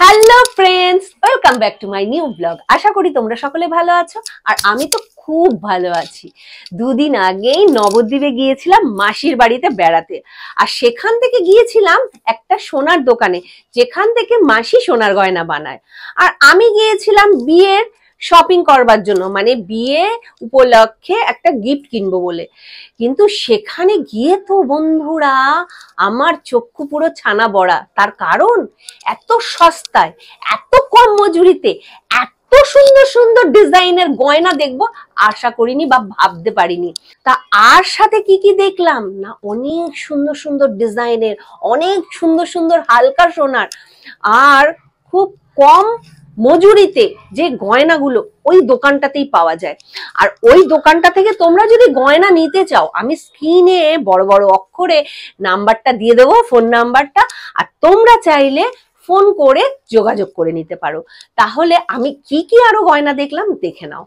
Hello friends, welcome back to my new blog. আশা করি তোমরা সকলে ভালো আছো, আর আমি তো খুব ভালো আছি। দুদিন আগেই নবদ্বীপে গিয়েছিলাম মাসির বাড়িতে বেড়াতে, আর সেখান থেকে গিয়েছিলাম একটা সোনার দোকানে, যেখান থেকে মাসি সোনার গয়না বানায়। আর আমি গিয়েছিলাম বিয়ের শপিং করবার জন্য, মানে বিয়ে উপলক্ষে একটা গিফট কিনবো বলে। কিন্তু সেখানে গিয়ে তো বন্ধুরা আমার চক্ষু পুরো ছানা বড়া। তার কারণ এত সস্তায়, এত কম মজুরিতে এত সুন্দর সুন্দর ডিজাইনের গয়না দেখবো আশা করিনি বা ভাবতে পারিনি। তা আর সাথে কি কি দেখলাম না, অনেক সুন্দর সুন্দর ডিজাইনের, অনেক সুন্দর সুন্দর হালকা সোনার, আর খুব কম মজুরিতে যে গয়নাগুলো ওই দোকানটাতেই পাওয়া যায়। আর ওই দোকানটা থেকে তোমরা যদি গয়না নিতে চাও, আমি স্ক্রিনে বড় বড় অক্ষরে নাম্বারটা দিয়ে দেবো, ফোন নাম্বারটা, আর তোমরা চাইলে ফোন করে যোগাযোগ করে নিতে পারো। তাহলে আমি কি কি আরো গয়না দেখলাম দেখে নাও।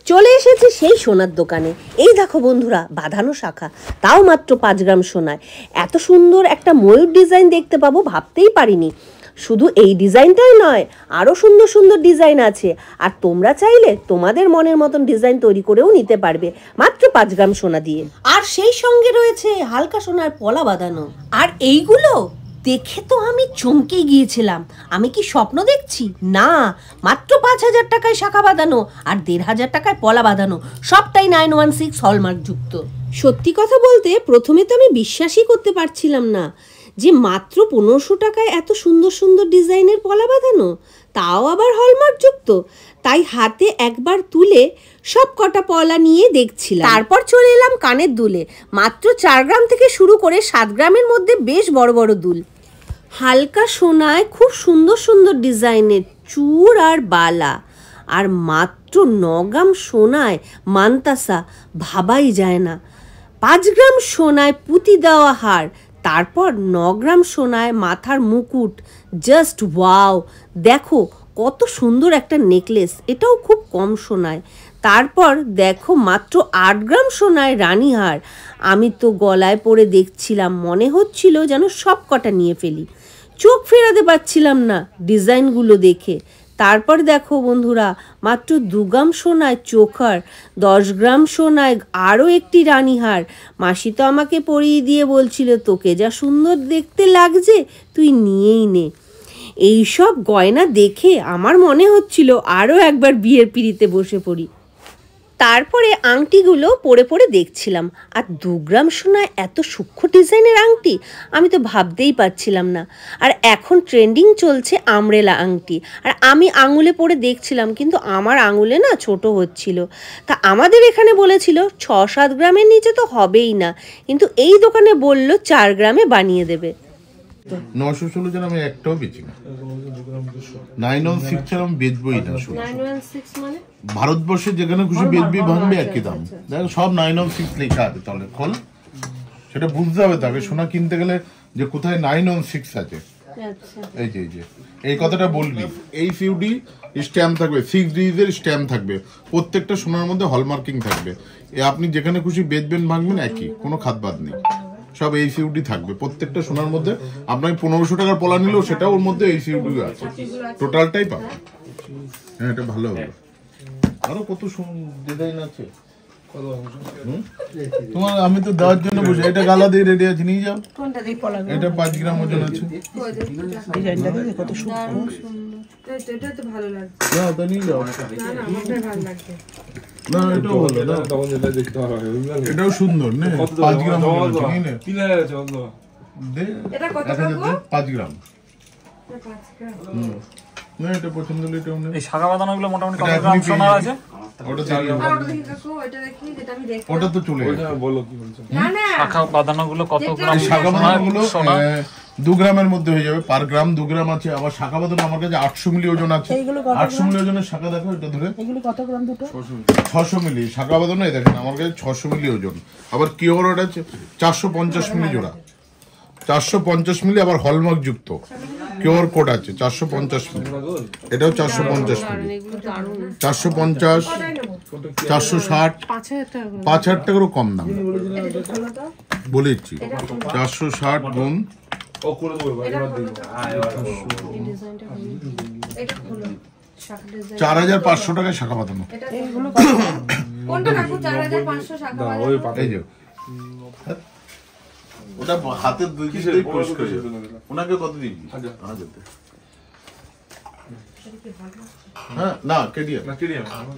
চলে এসেছি সেই সোনার দোকানে। এই দেখো বন্ধুরা, বাঁধানো শাখা, তাও মাত্র 5 গ্রাম সোনায়। এত সুন্দর একটা ময়ূর ডিজাইন দেখতে পাবো ভাবতেই পারিনি। শুধু এই ডিজাইনটাই নয়, আরো সুন্দর সুন্দর ডিজাইন আছে, আর তোমরা চাইলে তোমাদের মনের মতন ডিজাইন তৈরি করেও নিতে পারবে মাত্র 5 গ্রাম সোনা দিয়ে। আর সেই সঙ্গে রয়েছে হালকা সোনার পলা বাঁধানো। আর এইগুলো দেখে তো আমি চমকে গিয়েছিলাম। আমি কি স্বপ্ন দেখছি? না, মাত্র 5,000 টাকায় শাখা বাঁধানো আর 1,500 টাকায় পলা বাঁধানো, সবটাই 916 হলমার্ক যুক্ত। সত্যি কথা বলতে প্রথমে তো আমি বিশ্বাসই করতে পারছিলাম না যে মাত্র 1500 টাকায় এত সুন্দর সুন্দর ডিজাইনের পলা বাঁধানো, তাও আবার হলমার্ক যুক্ত। তাই হাতে একবার তুলে সব কটা পলা নিয়ে দেখছিলাম। তারপর চলে এলাম কানের দুলে। মাত্র 4 গ্রাম থেকে শুরু করে 7 গ্রামের মধ্যে বেশ বড় বড় দুল, হালকা সোনায় খুব সুন্দর সুন্দর ডিজাইনের চূড় আর বালা। আর মাত্র 9 গ্রাম সোনায় মান্তাসা, ভাবাই যায় না। 5 গ্রাম সোনায় পুঁতি দেওয়া হার, তারপর 9 গ্রাম সোনায় মাথার মুকুট। Just wow! দেখো কত সুন্দর একটা নেকলেস, এটাও খুব কম সোনায়। তারপর দেখো মাত্র 8 গ্রাম সোনায় রানীহার। আমি তো গলায় পরে দেখছিলাম, মনে হচ্ছিল যেন সব কটা নিয়ে ফেলি, চোখ ফেরাতে পারছিলাম না ডিজাইনগুলো দেখে। তারপর দেখো বন্ধুরা, মাত্র 2 গ্রাম সোনায় চোখার, 10 গ্রাম সোনায় আরও একটি রানীহার। মাসি তো আমাকে পরিয়ে দিয়ে বলছিল, তোকে যা সুন্দর দেখতে লাগছে তুই নিয়েই নে। এইসব গয়না দেখে আমার মনে হচ্ছিল আরও একবার বিয়ের পিঁড়িতে বসে পড়ি। তারপরে আংটিগুলো পরে পরে দেখছিলাম, আর 2 গ্রাম সোনায় এত সূক্ষ্ম ডিজাইনের আংটি আমি তো ভাবতেই পারছিলাম না। আর এখন ট্রেন্ডিং চলছে আমরেলা আংটি, আর আমি আঙুলে পরে দেখছিলাম, কিন্তু আমার আঙুলে না ছোট হচ্ছিল। তা আমাদের এখানে বলেছিল 6-7 গ্রামের নিচে তো হবেই না, কিন্তু এই দোকানে বলল 4 গ্রামে বানিয়ে দেবে। 916 জন আমি একটাও বেচি না। 916 ছাড়া আমি বেচবই না। 916 মানে ভারতবর্ষে যেখানে খুশি বেচবি ভাঙবে একই দাম। দেখো সব 916 লেখা আছে, তাহলে খোল, সেটা বুঝতে হবে। তাকে সোনা কিনতে গেলে যে কোথায় 916 আছে। এই যে এই কথাটা বলবি। এই সিউডি স্ট্যাম্প থাকবে, 6 ডিজিটের স্ট্যাম্প থাকবে, প্রত্যেকটা সোনার মধ্যে হলমার্কিং থাকবে। আপনি যেখানে খুশি বেচবেন ভাঙবেন একই, কোনো খাতবাদ নেই। সব এই সিউডি থাকবে প্রত্যেকটা সোনার মধ্যে। আপনাকে 1500 টাকার পলা নিলেও সেটাও ওর মধ্যে এই সিউডি আছে, টোটালটাই পাবে। হ্যাঁ, এটা ভালো হবে। আরো কত ডিজাইন আছে তোমার, আমি তো দেওয়ার জন্য বসে। এটা গালা দিয়ে রেডি আছে, নিয়ে যাও। এটা 5 গ্রাম ওজন আছে। না, এটাও ভালো, এটাও সুন্দর। 5 গ্রাম ওজন আছে। 5 গ্রাম। না, এটা পছন্দ হলে এটাও নেই। এই শাখা বাঁধানোগুলো মোটামুটি কত গ্রাম সোনা আছে? ওটা তো চলে গেছে। শাখা বাঁধানোগুলো কত গ্রাম? শাখা বাঁধানোগুলো 2 গ্রামের মধ্যে হয়ে যাবে। পার গ্রাম 2 গ্রাম আছে। আবার শাখা বাঁধানো আমার কাছে 800 মিলি ওজন আছে। 800 মিলি ওজনের শাখা দেখো, এটা ধরে। এগুলো কত গ্রাম দুটো? 600 মিলি শাখা বাঁধানো। এই দেখেন আমার কাছে 600 মিলি ওজন। আবার কিওর ওটা 450 মিলি জোড়া, 450 মিলি। আবার হলমার্ক যুক্ত কিওর কোড আছে 450 মিলি। এটাও 450 মিলি, 450, 460, 5,000 টাকারও কম দাম বলেছি। 460 গুণ 4500 টাকায় শাখা বাঁধানো। কোনটা কাকু 4500 শাখা বাঁধানো? এই যে ওটা হাতের দুই দিকেই পরিষ্কার হয়ে যাবে। ওনাকে কত দিবি? 1000। হ্যাঁ না কেডিএম,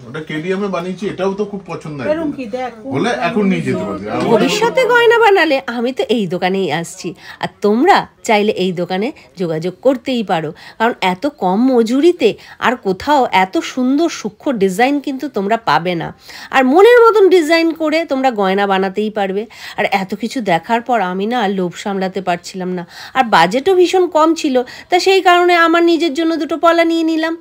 ওটা কেডিএমে বানিয়েছি, এটাও তো খুব পছন্দ হয় বলে এখন নিয়ে যেতে পারবে। ভবিষ্যতে গয়না বানালে আমি তো এই দোকানেই আসছি, আর তোমরা চাইলে এই দোকানে যোগাযোগ করতেই পারো, কারণ এত কম মজুরিতে আর কোথাও এত সুন্দর সূক্ষ্ম ডিজাইন কিন্তু তোমরা পাবে না। আর মনের মতন ডিজাইন করে তোমরা গয়না বানাতেই পারবে। আর এত কিছু দেখার পর আমি না আর লোভ সামলাতে পারছিলাম না, আর বাজেটও ভীষণ কম ছিল, তা সেই কারণে আমার নিজের জন্য দুটো পলা নিয়ে নিলাম।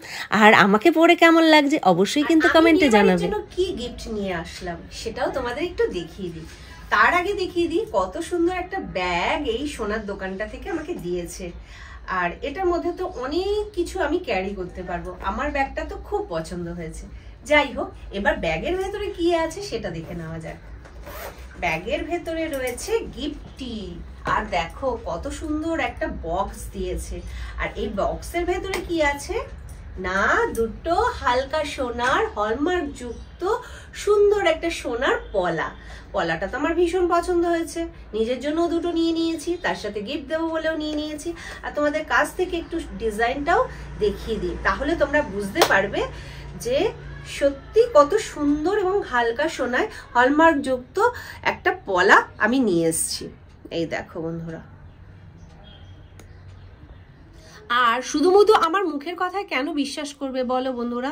আর আমাকে পরে কেমন লাগছে অবশ্যই কিন্তু কমেন্টে জানাবে। কি গিফট নিয়ে আসলাম সেটাও তোমাদের একটু দেখিয়ে দিই। তার আগে দেখিয়ে দিই কত সুন্দর একটা ব্যাগ এই সোনার দোকানটা থেকে আমাকে দিয়েছে। আর এটার মধ্যে তো অনেক কিছু আমি ক্যারি করতে পারবো। আমার ব্যাগটা তো খুব পছন্দ হয়েছে। যাই হোক, এবার ব্যাগের ভেতরে কি আছে সেটা দেখে নেওয়া যাক। ব্যাগের ভেতরে রয়েছে গিফটটি, আর দেখো কত সুন্দর একটা বক্স দিয়েছে। আর এই বক্সের ভেতরে কি আছে না, দুটো হালকা সোনার হলমার্ক যুক্ত সুন্দর একটা সোনার পলা। পলাটা তো আমার ভীষণ পছন্দ হয়েছে, নিজের জন্য দুটো নিয়ে নিয়েছি, তার সাথে গিফট দেবো বলেও নিয়ে নিয়েছি। আর তোমাদের কাছ থেকে একটু ডিজাইনটাও দেখিয়ে দিই, তাহলে তোমরা বুঝতে পারবে যে সত্যি কত সুন্দর এবং হালকা সোনায় হলমার্ক যুক্ত একটা পলা আমি নিয়ে এসেছি। এই দেখো বন্ধুরা, আর শুধুমাত্র আমার মুখের কথায় কেন বিশ্বাস করবে বলো বন্ধুরা?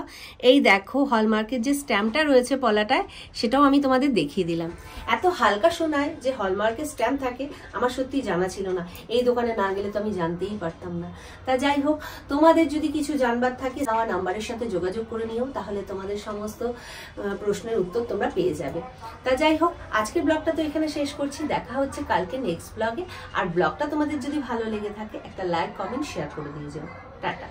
এই দেখো হলমার্কের যে স্ট্যাম্পটা রয়েছে পলাটায়, সেটাও আমি তোমাদের দেখিয়ে দিলাম। এত হালকা সোনায় যে হলমার্কের স্ট্যাম্প থাকে আমার সত্যি জানা ছিল না, এই দোকানে না গেলে তো আমি জানতেই পারতাম না। তা যাই হোক, তোমাদের যদি কিছু জানবার থাকে দেওয়া নাম্বারের সাথে যোগাযোগ করে নিও, তাহলে তোমাদের সমস্ত প্রশ্নের উত্তর তোমরা পেয়ে যাবে। তা যাই হোক, আজকের ব্লগটা তো এখানে শেষ করছি, দেখা হচ্ছে কালকে নেক্সট ব্লগে। আর ব্লগটা তোমাদের যদি ভালো লেগে থাকে একটা লাইক কমেন্ট শেয়ার করে দিয়ে যাও। টাটা।